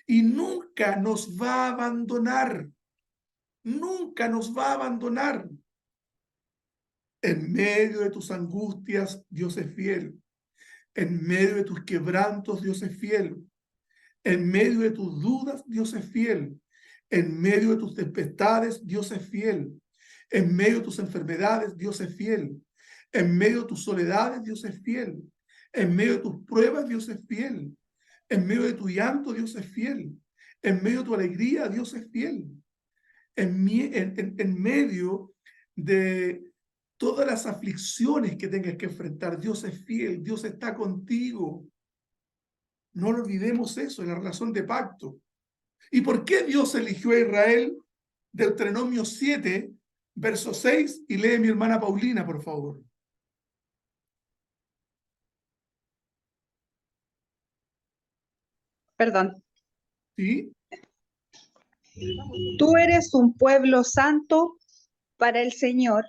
Y nunca nos va a abandonar. Nunca nos va a abandonar. En medio de tus angustias, Dios es fiel. En medio de tus quebrantos, Dios es fiel. En medio de tus dudas, Dios es fiel. En medio de tus tempestades, Dios es fiel. En medio de tus enfermedades, Dios es fiel. En medio de tus soledades, Dios es fiel. En medio de tus pruebas, Dios es fiel. En medio de tu llanto, Dios es fiel. En medio de tu alegría, Dios es fiel. En medio de todas las aflicciones que tengas que enfrentar, Dios es fiel, Dios está contigo. No lo olvidemos eso, en la relación de pacto. ¿Y por qué Dios eligió a Israel? Deuteronomio 7, verso 6, y lee mi hermana Paulina, por favor. Perdón. ¿Sí? Tú eres un pueblo santo para el Señor,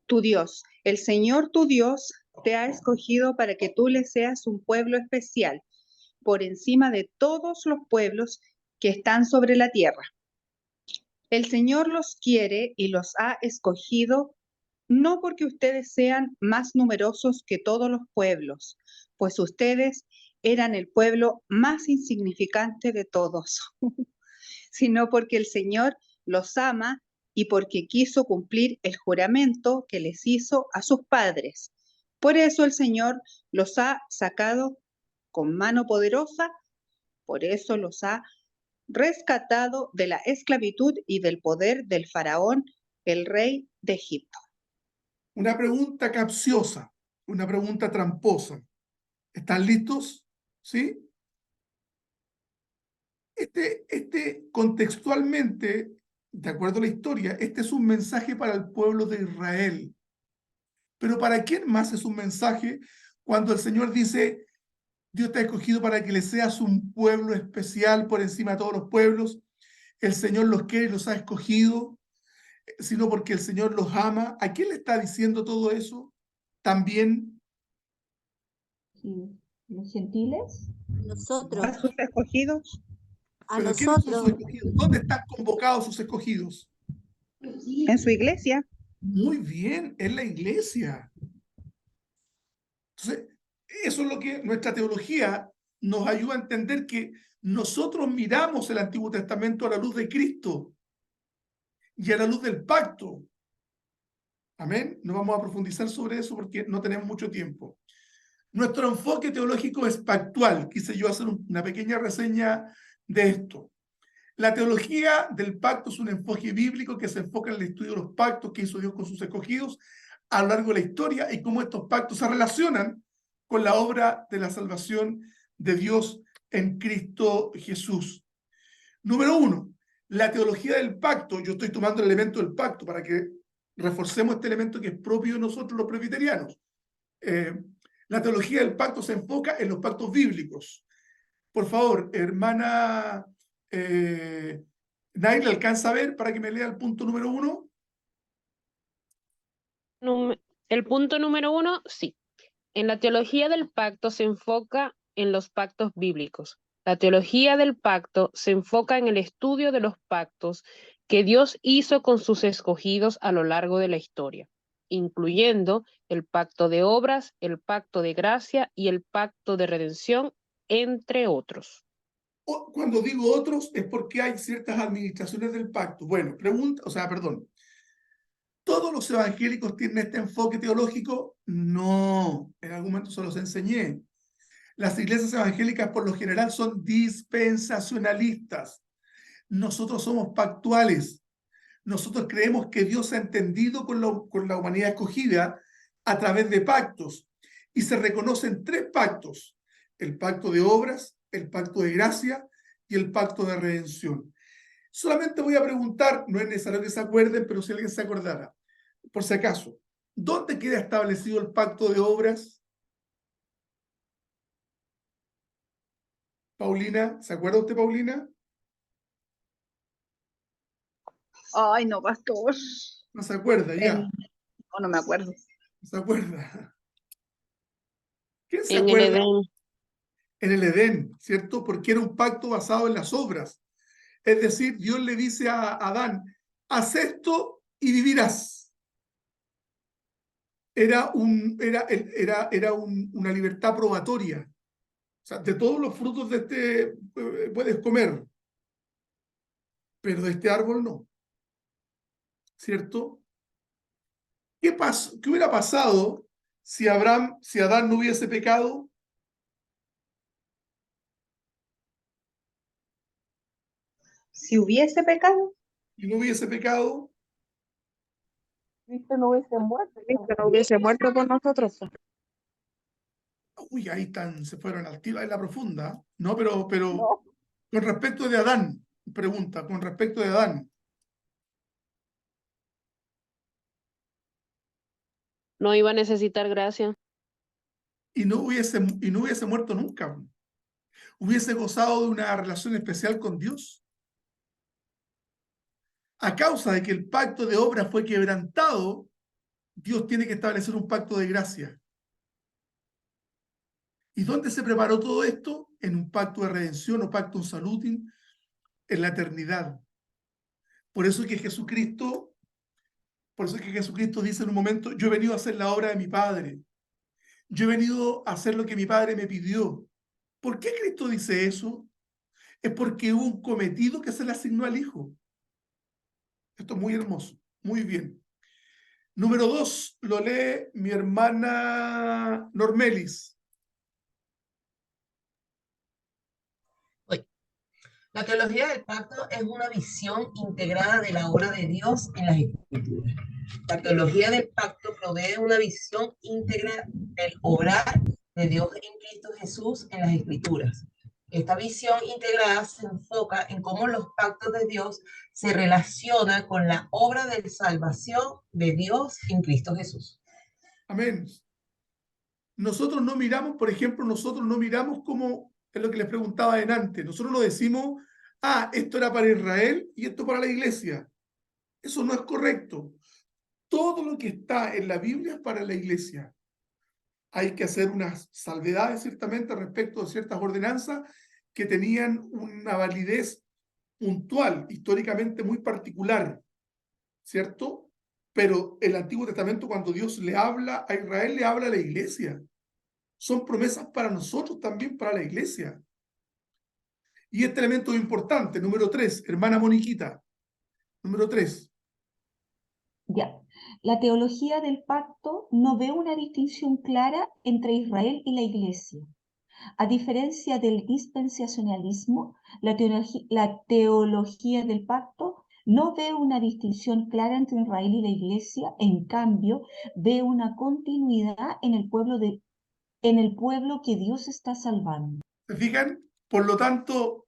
tu Dios. El Señor, tu Dios, te ha escogido para que tú le seas un pueblo especial, por encima de todos los pueblos que están sobre la tierra. El Señor los quiere y los ha escogido no porque ustedes sean más numerosos que todos los pueblos, pues ustedes eran el pueblo más insignificante de todos, sino porque el Señor los ama y porque quiso cumplir el juramento que les hizo a sus padres. Por eso el Señor los ha sacado con mano poderosa, por eso los ha rescatado de la esclavitud y del poder del faraón, el rey de Egipto. Una pregunta capciosa, una pregunta tramposa. ¿Están listos? ¿Sí? Contextualmente, de acuerdo a la historia, este es un mensaje para el pueblo de Israel. Pero ¿para quién más es un mensaje cuando el Señor dice, Dios te ha escogido para que le seas un pueblo especial por encima de todos los pueblos? El Señor los quiere y los ha escogido, sino porque el Señor los ama. ¿A quién le está diciendo todo eso? También Sí. ¿Los gentiles? Nosotros. ¿A sus escogidos? A ¿Pero quiénes son nosotros. sus escogidos? ¿Dónde están convocados sus escogidos? En su iglesia. Muy bien, en la iglesia. Entonces, eso es lo que nuestra teología nos ayuda a entender, que nosotros miramos el Antiguo Testamento a la luz de Cristo y a la luz del pacto. Amén. No vamos a profundizar sobre eso porque no tenemos mucho tiempo. Nuestro enfoque teológico es pactual. Quise yo hacer una pequeña reseña de esto. La teología del pacto es un enfoque bíblico que se enfoca en el estudio de los pactos que hizo Dios con sus escogidos a lo largo de la historia y cómo estos pactos se relacionan con la obra de la salvación de Dios en Cristo Jesús. Número 1, la teología del pacto. Yo estoy tomando el elemento del pacto para que reforcemos este elemento que es propio de nosotros los presbiterianos. La teología del pacto se enfoca en los pactos bíblicos. Por favor, hermana Nail, ¿alcanza a ver para que me lea el punto número 1? El punto número 1, sí. En la teología del pacto se enfoca en los pactos bíblicos. La teología del pacto se enfoca en el estudio de los pactos que Dios hizo con sus escogidos a lo largo de la historia, incluyendo el pacto de obras, el pacto de gracia y el pacto de redención, entre otros. Cuando digo otros es porque hay ciertas administraciones del pacto. Bueno, ¿todos los evangélicos tienen este enfoque teológico? No, en algún momento se los enseñé. Las iglesias evangélicas por lo general son dispensacionalistas. Nosotros somos pactuales. Nosotros creemos que Dios ha entendido con la humanidad escogida a través de pactos. Y se reconocen 3 pactos: el pacto de obras, el pacto de gracia y el pacto de redención. Solamente voy a preguntar, no es necesario que se acuerden, pero si alguien se acordara, por si acaso, ¿dónde queda establecido el pacto de obras? Paulina, ¿se acuerda usted, Paulina? Ay, no, pastor. No se acuerda, ya. No me acuerdo. No se acuerda. ¿Quién se En el acuerda? Edén. En el Edén, ¿cierto? Porque era un pacto basado en las obras. Es decir, Dios le dice a Adán, haz esto y vivirás. Era una libertad probatoria. O sea, de todos los frutos de este puedes comer, pero de este árbol no. ¿Cierto? ¿Qué hubiera pasado si Adán no hubiese pecado? Si hubiese pecado, Si no hubiese pecado, Cristo no hubiese muerto. Cristo no hubiese muerto por nosotros. uy, ahí se fueron al tiro, ahí la profunda. No, pero No, con respecto de Adán, pregunta, con respecto de Adán. No iba a necesitar gracia. Y no hubiese muerto nunca. Hubiese gozado de una relación especial con Dios. A causa de que el pacto de obra fue quebrantado, Dios tiene que establecer un pacto de gracia. ¿Y dónde se preparó todo esto? En un pacto de redención o pacto saluting en la eternidad. Por eso es que Jesucristo dice en un momento, yo he venido a hacer la obra de mi Padre. Yo he venido a hacer lo que mi Padre me pidió. ¿Por qué Cristo dice eso? Es porque hubo un cometido que se le asignó al Hijo. Esto es muy hermoso. Muy bien. Número 2, lo lee mi hermana Normelis. La teología del pacto es una visión integrada de la obra de Dios en las Escrituras. La teología del pacto provee una visión íntegra del obrar de Dios en Cristo Jesús en las Escrituras. Esta visión integrada se enfoca en cómo los pactos de Dios se relacionan con la obra de salvación de Dios en Cristo Jesús. Amén. Nosotros no miramos, por ejemplo, como, es lo que les preguntaba antes, nosotros no decimos, esto era para Israel y esto para la iglesia. Eso no es correcto. Todo lo que está en la Biblia es para la iglesia. Hay que hacer unas salvedades, ciertamente, respecto de ciertas ordenanzas que tenían una validez puntual, históricamente muy particular, ¿cierto? Pero el Antiguo Testamento, cuando Dios le habla a Israel, le habla a la iglesia. Son promesas para nosotros también, para la iglesia. Y este elemento es importante. Número 3, hermana Moniquita. Número 3. Ya. La teología del pacto no ve una distinción clara entre Israel y la iglesia. A diferencia del dispensacionalismo, la teología del pacto no ve una distinción clara entre Israel y la Iglesia, en cambio, ve una continuidad en el pueblo que Dios está salvando. ¿Se fijan? Por lo tanto,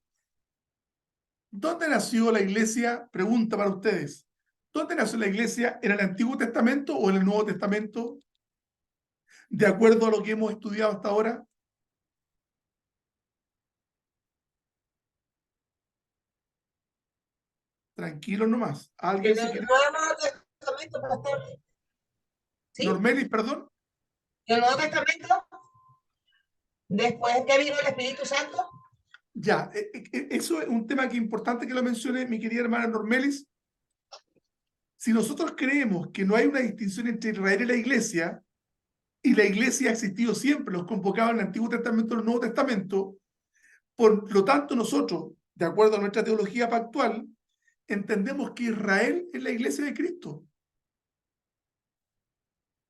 ¿dónde nació la iglesia? Pregunta para ustedes. ¿Dónde nació la iglesia? ¿En el Antiguo Testamento o en el Nuevo Testamento? De acuerdo a lo que hemos estudiado hasta ahora. Tranquilos nomás. ¿Alguien En se el quiere? Nuevo Testamento, pastor. ¿Sí? Normelis, perdón. En el Nuevo Testamento, después que vino el Espíritu Santo. Ya, eso es un tema que es importante que lo mencione mi querida hermana Normelis. Si nosotros creemos que no hay una distinción entre Israel y la iglesia ha existido siempre, los convocados en el Antiguo Testamento y en el Nuevo Testamento, por lo tanto nosotros, de acuerdo a nuestra teología pactual, entendemos que Israel es la iglesia de Cristo.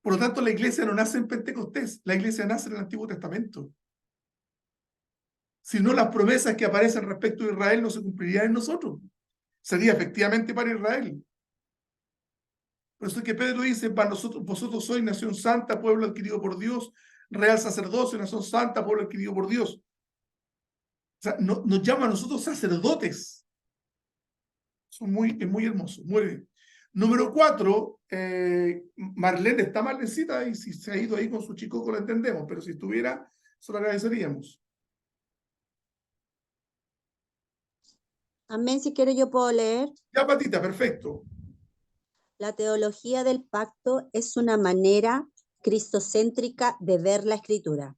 Por lo tanto, la iglesia no nace en Pentecostés, la iglesia nace en el Antiguo Testamento. Si no, las promesas que aparecen respecto a Israel no se cumplirían en nosotros. Sería efectivamente para Israel. Por eso es que Pedro dice, para nosotros, vosotros sois nación santa, pueblo adquirido por Dios, real sacerdocio, nación santa, pueblo adquirido por Dios. O sea, nos llama a nosotros sacerdotes. Eso es muy hermoso, muy bien. Número 4, Marlene está Marlencita y si se ha ido ahí con su chico lo entendemos, pero si estuviera, se lo agradeceríamos. Amén, si quiere yo puedo leer. Ya, Patita, perfecto. La teología del pacto es una manera cristocéntrica de ver la escritura.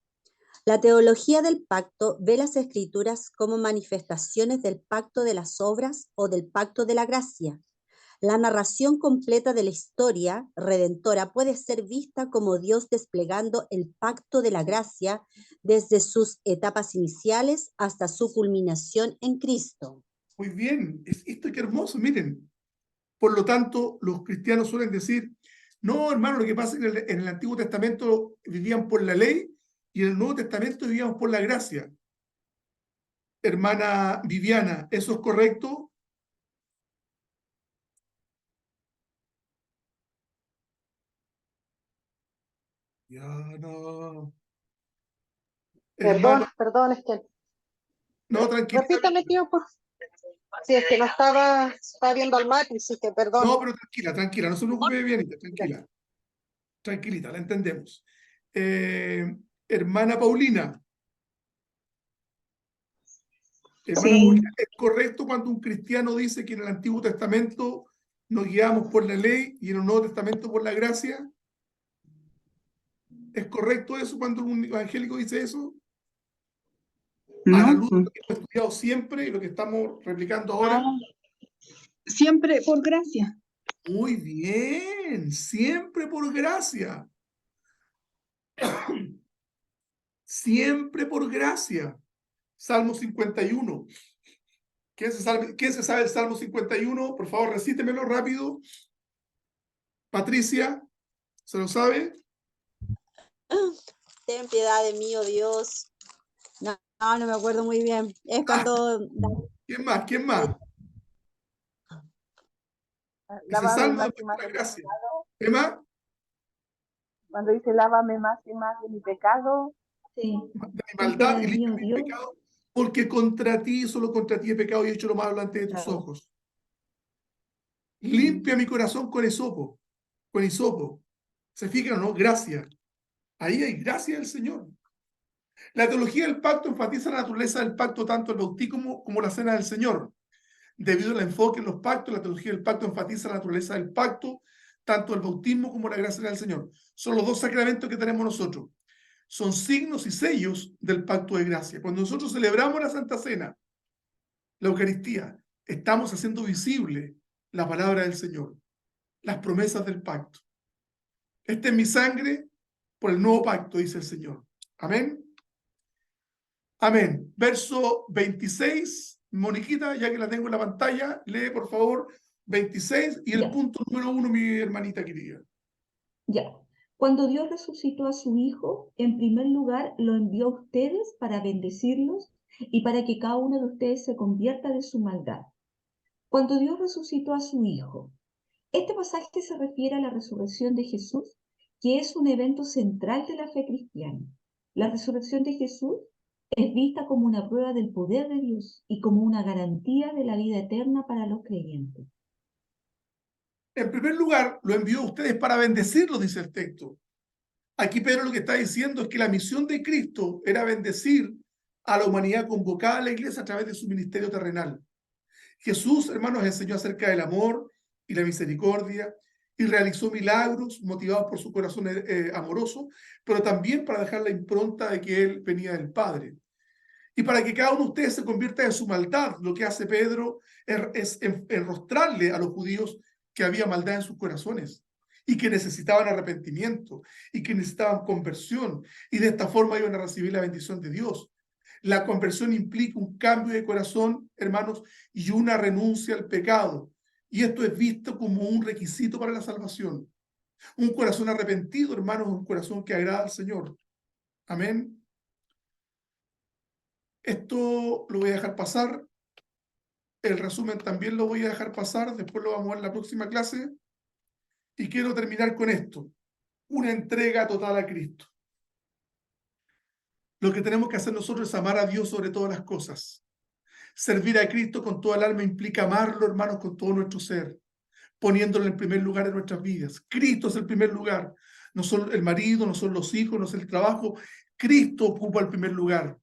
La teología del pacto ve las escrituras como manifestaciones del pacto de las obras o del pacto de la gracia. La narración completa de la historia redentora puede ser vista como Dios desplegando el pacto de la gracia desde sus etapas iniciales hasta su culminación en Cristo. Muy bien, esto qué hermoso, miren. Por lo tanto, los cristianos suelen decir, no, hermano, lo que pasa es que en el Antiguo Testamento vivían por la ley y en el Nuevo Testamento vivíamos por la gracia. Hermana Viviana, ¿eso es correcto? Ya no. Perdón, Hermana, perdón, es que no, tranquila. repítame, tío, por si es que no estaba viendo al Matrix, así que perdón. No, pero tranquila, no se preocupe, Vivianita, tranquila. Tranquilita, la entendemos. Hermana Paulina. Hermana Sí. Paulina, ¿es correcto cuando un cristiano dice que en el Antiguo Testamento nos guiamos por la ley y en el Nuevo Testamento por la gracia? ¿Es correcto eso cuando un evangélico dice eso? A la luz de lo que hemos estudiado siempre y lo que estamos replicando ahora. Siempre por gracia. Muy bien, siempre por gracia. Siempre por gracia. Salmo 51. ¿Quién se sabe el Salmo 51? Por favor, recítemelo rápido. Patricia, ¿se lo sabe? Ten piedad de mí, oh Dios. No me acuerdo muy bien. Es cuando... ¿Quién más? ¿Quién más? Ese Lávame salmo más de y más la de mi gracia. pecado. ¿Qué más? Cuando dice lávame más y más de mi pecado. Sí. De mi Ten maldad piedad y de mí, limpia oh mi Dios. pecado. Porque contra ti, solo contra ti he pecado y he hecho lo malo delante de tus Claro. ojos. Limpia mi corazón con hisopo. Con hisopo. ¿Se fijan o no? Gracia. Ahí hay gracia del Señor. La teología del pacto enfatiza la naturaleza del pacto tanto el bautismo como la cena del Señor. Debido al enfoque en los pactos, la teología del pacto enfatiza la naturaleza del pacto, tanto el bautismo como la gracia del Señor. Son los dos sacramentos que tenemos nosotros. Son signos y sellos del pacto de gracia. Cuando nosotros celebramos la Santa Cena, la Eucaristía, estamos haciendo visible la palabra del Señor, las promesas del pacto. Esta es mi sangre por el nuevo pacto, dice el Señor. Amén. Amén. Verso 26, Moniquita, ya que la tengo en la pantalla, lee por favor 26 y el Ya. punto número 1, mi hermanita querida. Ya. Cuando Dios resucitó a su Hijo, en primer lugar lo envió a ustedes para bendecirlos y para que cada uno de ustedes se convierta de su maldad. Cuando Dios resucitó a su Hijo, este pasaje se refiere a la resurrección de Jesús, que es un evento central de la fe cristiana. La resurrección de Jesús es vista como una prueba del poder de Dios y como una garantía de la vida eterna para los creyentes. En primer lugar, lo envió a ustedes para bendecirlos, dice el texto. Aquí Pedro lo que está diciendo es que la misión de Cristo era bendecir a la humanidad convocada a la iglesia a través de su ministerio terrenal. Jesús, hermanos, enseñó acerca del amor y la misericordia y realizó milagros motivados por su corazón amoroso, pero también para dejar la impronta de que Él venía del Padre. Y para que cada uno de ustedes se convierta de su maldad, lo que hace Pedro es enrostrarle a los judíos que había maldad en sus corazones y que necesitaban arrepentimiento y que necesitaban conversión, y de esta forma iban a recibir la bendición de Dios. La conversión implica un cambio de corazón, hermanos, y una renuncia al pecado. Y esto es visto como un requisito para la salvación. Un corazón arrepentido, hermanos, es un corazón que agrada al Señor. Amén. Esto lo voy a dejar pasar. El resumen también lo voy a dejar pasar. Después lo vamos a ver en la próxima clase. Y quiero terminar con esto. Una entrega total a Cristo. Lo que tenemos que hacer nosotros es amar a Dios sobre todas las cosas. Servir a Cristo con toda el alma implica amarlo, hermanos, con todo nuestro ser, poniéndolo en primer lugar en nuestras vidas. Cristo es el primer lugar. No son el marido, no son los hijos, no es el trabajo. Cristo ocupa el primer lugar.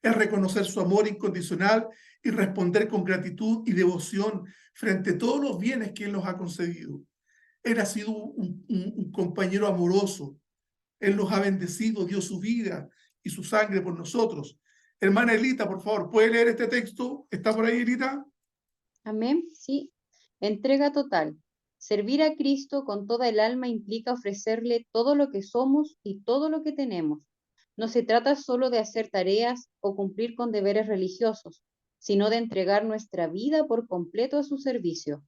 Es reconocer su amor incondicional y responder con gratitud y devoción frente a todos los bienes que Él nos ha concedido. Él ha sido un compañero amoroso. Él nos ha bendecido, dio su vida y su sangre por nosotros. Hermana Elita, por favor, ¿puede leer este texto? ¿Está por ahí, Elita? Amén, sí. Entrega total. Servir a Cristo con toda el alma implica ofrecerle todo lo que somos y todo lo que tenemos. No se trata solo de hacer tareas o cumplir con deberes religiosos, sino de entregar nuestra vida por completo a su servicio.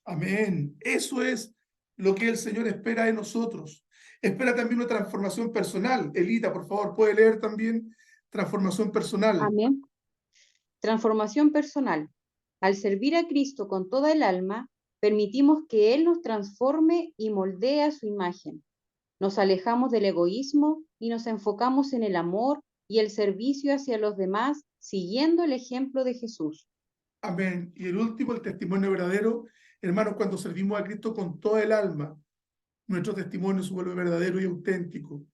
Amén. Eso es lo que el Señor espera de nosotros. Espera también una transformación personal. Elita, por favor, ¿puede leer también transformación personal? Amén. Transformación personal. Al servir a Cristo con toda el alma, permitimos que Él nos transforme y moldee a su imagen. Nos alejamos del egoísmo y nos enfocamos en el amor y el servicio hacia los demás, siguiendo el ejemplo de Jesús. Amén. Y el último, el testimonio verdadero. Hermanos, cuando servimos a Cristo con toda el alma, nuestro testimonio se vuelve verdadero y auténtico.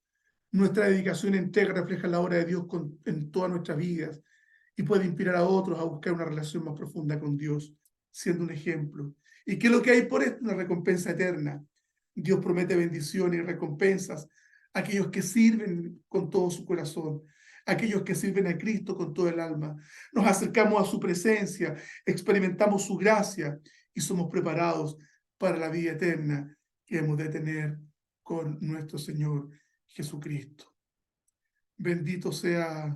Nuestra dedicación y entrega refleja la obra de Dios en todas nuestras vidas y puede inspirar a otros a buscar una relación más profunda con Dios, siendo un ejemplo. ¿Y qué es lo que hay por esto? Una recompensa eterna. Dios promete bendiciones y recompensas a aquellos que sirven con todo su corazón, a aquellos que sirven a Cristo con todo el alma. Nos acercamos a su presencia, experimentamos su gracia y somos preparados para la vida eterna que hemos de tener con nuestro Señor Jesucristo. Bendito sea